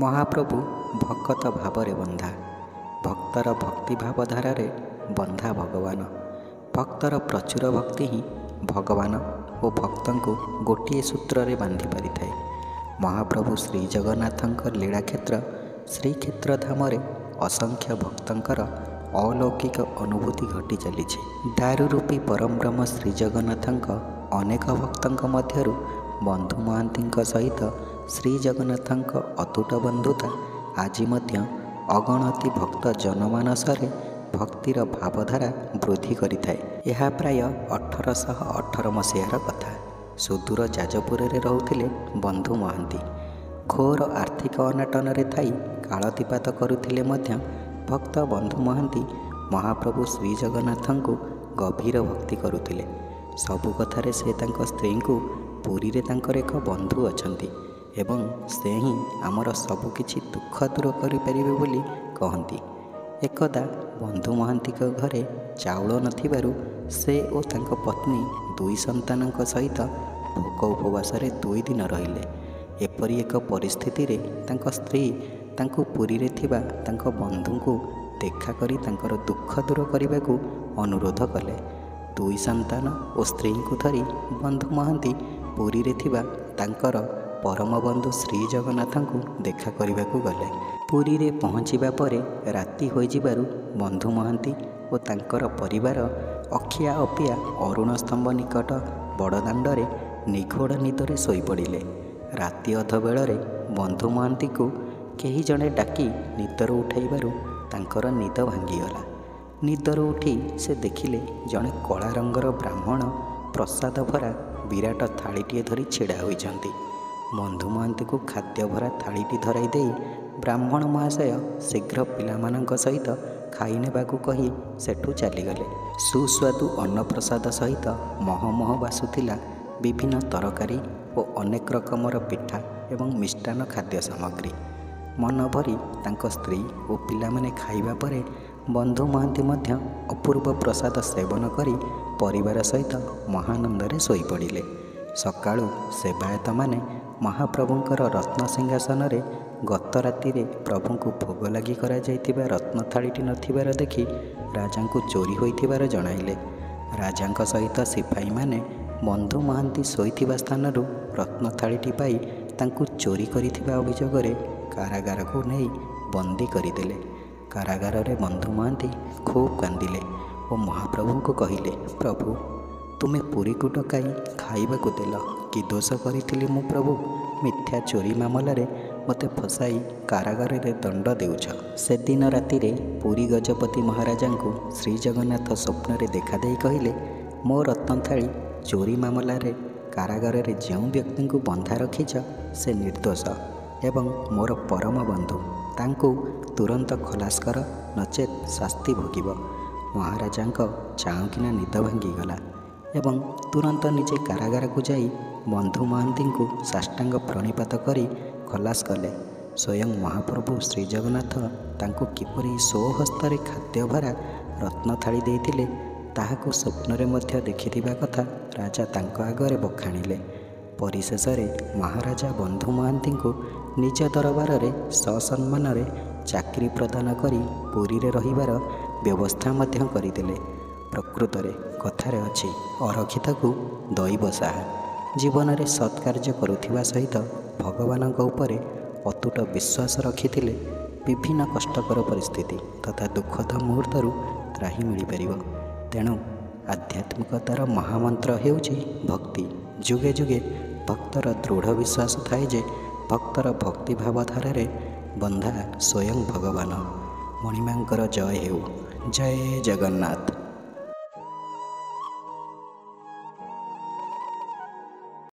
ମହାପ୍ରଭୁ ଭକତ ଭାବରେ ବନ୍ଧା, ଭକ୍ତର ଭକ୍ତିଭାବ ଧାରାରେ ବନ୍ଧା ଭଗବାନ। ଭକ୍ତର ପ୍ରଚୁର ଭକ୍ତି ହିଁ ଭଗବାନ ଓ ଭକ୍ତଙ୍କୁ ଗୋଟିଏ ସୂତ୍ରରେ ବାନ୍ଧି ପାରିଥାଏ। ମହାପ୍ରଭୁ ଶ୍ରୀଜଗନ୍ନାଥଙ୍କ ଲୀଳାକ୍ଷେତ୍ର ଶ୍ରୀକ୍ଷେତ୍ର ଧାମରେ ଅସଂଖ୍ୟ ଭକ୍ତଙ୍କର ଅଲୌକିକ ଅନୁଭୂତି ଘଟି ଚାଲିଛି। ଦାରୁ ରୂପୀ ପରମବ୍ରହ୍ମ ଶ୍ରୀଜଗନ୍ନାଥଙ୍କ ଅନେକ ଭକ୍ତଙ୍କ ମଧ୍ୟରୁ ବନ୍ଧୁ ମହାନ୍ତିଙ୍କ ସହିତ ଶ୍ରୀଜଗନ୍ନାଥଙ୍କ ଅତୁଟ ବନ୍ଧୁତା ଆଜି ମଧ୍ୟ ଅଗଣତି ଭକ୍ତ ଜନମାନସରେ ଭକ୍ତିର ଭାବଧାରା ବୃଦ୍ଧି କରିଥାଏ। ଏହା ପ୍ରାୟ 1818 ମସିହାର କଥା। ସୁଦୂର ଯାଜପୁରରେ ରହୁଥିଲେ ବନ୍ଧୁ ମହାନ୍ତି। ଘୋର ଆର୍ଥିକ ଅନାଟନରେ ଥାଇ କାଳତିପାତ କରୁଥିଲେ ମଧ୍ୟ ଭକ୍ତ ବନ୍ଧୁ ମହାନ୍ତି ମହାପ୍ରଭୁ ଶ୍ରୀଜଗନ୍ନାଥଙ୍କୁ ଗଭୀର ଭକ୍ତି କରୁଥିଲେ। ସବୁ କଥାରେ ସେ ତାଙ୍କ ସ୍ତ୍ରୀଙ୍କୁ ପୁରୀରେ ତାଙ୍କର ଏକ ବନ୍ଧୁ ଅଛନ୍ତି ଏବଂ ସେ ହିଁ ଆମର ସବୁକିଛି ଦୁଃଖ ଦୂର କରିପାରିବେ ବୋଲି କହନ୍ତି। ଏକଦା ବନ୍ଧୁ ମହାନ୍ତିଙ୍କ ଘରେ ଚାଉଳ ନଥିବାରୁ ସେ ଓ ତାଙ୍କ ପତ୍ନୀ 2 ସନ୍ତାନଙ୍କ ସହିତ ଭୋକ ଉପବାସରେ 2 ଦିନ ରହିଲେ। ଏପରି ଏକ ପରିସ୍ଥିତିରେ ତାଙ୍କ ସ୍ତ୍ରୀ ତାଙ୍କୁ ପୁରୀରେ ଥିବା ତାଙ୍କ ବନ୍ଧୁଙ୍କୁ ଦେଖା କରି ତାଙ୍କର ଦୁଃଖ ଦୂର କରିବାକୁ ଅନୁରୋଧ କଲେ। 2 ସନ୍ତାନ ଓ ସ୍ତ୍ରୀଙ୍କୁ ଧରି ବନ୍ଧୁ ମହାନ୍ତି ପୁରୀରେ ଥିବା ତାଙ୍କର ପରମ ବନ୍ଧୁ ଶ୍ରୀଜଗନ୍ନାଥଙ୍କୁ ଦେଖା କରିବାକୁ ଗଲେ। ପୁରୀରେ ପହଞ୍ଚିବା ପରେ ରାତି ହୋଇଯିବାରୁ ବନ୍ଧୁ ମହାନ୍ତି ଓ ତାଙ୍କର ପରିବାର ଅଖିଆ ଅପିଆ ଅରୁଣ ସ୍ତମ୍ଭ ନିକଟ ବଡ଼ଦାଣ୍ଡରେ ନିଘୋଡ଼ ନିଦରେ ଶୋଇପଡ଼ିଲେ। ରାତି ଅଧବେଳରେ ବନ୍ଧୁ ମହାନ୍ତିଙ୍କୁ କେହି ଜଣେ ଡାକି ନିଦରୁ ଉଠାଇବାରୁ ତାଙ୍କର ନିଦ ଭାଙ୍ଗିଗଲା। ନିଦରୁ ଉଠି ସେ ଦେଖିଲେ ଜଣେ କଳା ରଙ୍ଗର ବ୍ରାହ୍ମଣ ପ୍ରସାଦ ଭରା ବିରାଟ ଥାଳିଟିଏ ଧରି ଛିଡ଼ା ହୋଇଛନ୍ତି। ବନ୍ଧୁ ମହାନ୍ତିଙ୍କୁ ଖାଦ୍ୟ ଭରା ଥାଳିଟି ଧରାଇ ଦେଇ ବ୍ରାହ୍ମଣ ମହାଶୟ ଶୀଘ୍ର ପିଲାମାନଙ୍କ ସହିତ ଖାଇ ନେବାକୁ କହି ସେଠୁ ଚାଲିଗଲେ। ସୁସ୍ୱାଦୁ ଅନ୍ନପ୍ରସାଦ ସହିତ ମହମହ ବାସୁଥିଲା ବିଭିନ୍ନ ତରକାରୀ ଓ ଅନେକ ରକମର ପିଠା ଏବଂ ମିଷ୍ଟାନ୍ନ ଖାଦ୍ୟ ସାମଗ୍ରୀ। ମନ ଭରି ତାଙ୍କ ସ୍ତ୍ରୀ ଓ ପିଲାମାନେ ଖାଇବା ପରେ ବନ୍ଧୁ ମହାନ୍ତି ମଧ୍ୟ ଅପୂର୍ବ ପ୍ରସାଦ ସେବନ କରି ପରିବାର ସହିତ ମହାନନ୍ଦରେ ଶୋଇପଡ଼ିଲେ। ସକାଳୁ ସେବାୟତମାନେ ମହାପ୍ରଭୁଙ୍କର ରତ୍ନସିଂହାସନରେ ଗତ ରାତିରେ ପ୍ରଭୁଙ୍କୁ ଭୋଗ ଲାଗି କରାଯାଇଥିବା ରତ୍ନ ଥାଳିଟି ନଥିବାର ଦେଖି ରାଜାଙ୍କୁ ଚୋରି ହୋଇଥିବାର ଜଣାଇଲେ। ରାଜାଙ୍କ ସହିତ ସିପାହୀମାନେ ବନ୍ଧୁ ମହାନ୍ତି ଶୋଇଥିବା ସ୍ଥାନରୁ ରତ୍ନ ଥାଳିଟି ପାଇ ତାଙ୍କୁ ଚୋରି କରିଥିବା ଅଭିଯୋଗରେ କାରାଗାରକୁ ନେଇ ବନ୍ଦୀ କରିଦେଲେ। କାରାଗାରରେ ବନ୍ଧୁ ମହାନ୍ତି ଖୁବ୍ କାନ୍ଦିଲେ ଓ ମହାପ୍ରଭୁଙ୍କୁ କହିଲେ, ପ୍ରଭୁ, ତୁମେ ପୁରୀକୁ ଡକାଇ ଖାଇବାକୁ ଦେଲ, କି ଦୋଷ କରିଥିଲି ମୁଁ ପ୍ରଭୁ? ମିଥ୍ୟା ଚୋରି ମାମଲାରେ ମୋତେ ଫସାଇ କାରାଗାରରେ ଦଣ୍ଡ ଦେଉଛ। ସେଦିନ ରାତିରେ ପୁରୀ ଗଜପତି ମହାରାଜାଙ୍କୁ ଶ୍ରୀଜଗନ୍ନାଥ ସ୍ୱପ୍ନରେ ଦେଖାଦେଇ କହିଲେ, ମୋ ରତ୍ନଥାଳି ଚୋରି ମାମଲାରେ କାରାଗାରରେ ଯେଉଁ ବ୍ୟକ୍ତିଙ୍କୁ ବନ୍ଧା ରଖିଛ ସେ ନିର୍ଦ୍ଦୋଷ ଏବଂ ମୋର ପରମ ବନ୍ଧୁ, ତାଙ୍କୁ ତୁରନ୍ତ ଖଲାସ କର, ନଚେତ୍ ଶାସ୍ତି ଭୋଗିବ। ମହାରାଜାଙ୍କ ଚାଉଁକିନା ନିଦ ଭାଙ୍ଗିଗଲା ଏବଂ ତୁରନ୍ତ ନିଜେ କାରାଗାରକୁ ଯାଇ ବନ୍ଧୁ ମହାନ୍ତିଙ୍କୁ ସାଷ୍ଟାଙ୍ଗ ପ୍ରଣିପାତ କରି ଖଲାସ କଲେ। ସ୍ୱୟଂ ମହାପ୍ରଭୁ ଶ୍ରୀଜଗନ୍ନାଥ ତାଙ୍କୁ କିପରି ସ୍ୱହସ୍ତରେ ଖାଦ୍ୟ ଭରା ରତ୍ନଥାଳି ଦେଇଥିଲେ ତାହାକୁ ସ୍ୱପ୍ନରେ ମଧ୍ୟ ଦେଖିଥିବା କଥା ରାଜା ତାଙ୍କ ଆଗରେ ବଖାଣିଲେ। ପରିଶେଷରେ ମହାରାଜା ବନ୍ଧୁ ମହାନ୍ତିଙ୍କୁ ନିଜ ଦରବାରରେ ସସମ୍ମାନରେ ଚାକିରି ପ୍ରଦାନ କରି ପୁରୀରେ ରହିବାର ବ୍ୟବସ୍ଥା ମଧ୍ୟ କରିଦେଲେ। ପ୍ରକୃତରେ କଥାରେ ଅଛି, ଅରକ୍ଷିତକୁ ଦଇବ ସାହା। ଜୀବନରେ ସତ୍କାର୍ଯ୍ୟ କରୁଥିବା ସହିତ ଭଗବାନଙ୍କ ଉପରେ ଅତୁଟ ବିଶ୍ୱାସ ରଖିଥିଲେ ବିଭିନ୍ନ କଷ୍ଟକର ପରିସ୍ଥିତି ତଥା ଦୁଃଖଦ ମୁହୂର୍ତ୍ତରୁ ତ୍ରାହି ମିଳିପାରିବ। ତେଣୁ ଆଧ୍ୟାତ୍ମିକତାର ମହାମନ୍ତ୍ର ହେଉଛି ଭକ୍ତି। ଯୁଗେ ଯୁଗେ ଭକ୍ତର ଦୃଢ଼ ବିଶ୍ୱାସ ଥାଏ ଯେ ଭକ୍ତର ଭକ୍ତିଭାବ ଧାରାରେ ବନ୍ଧା ସ୍ୱୟଂ ଭଗବାନ। ମଣିମାଙ୍କର ଜୟ ହେଉ। ଜୟ ଜଗନ୍ନାଥ।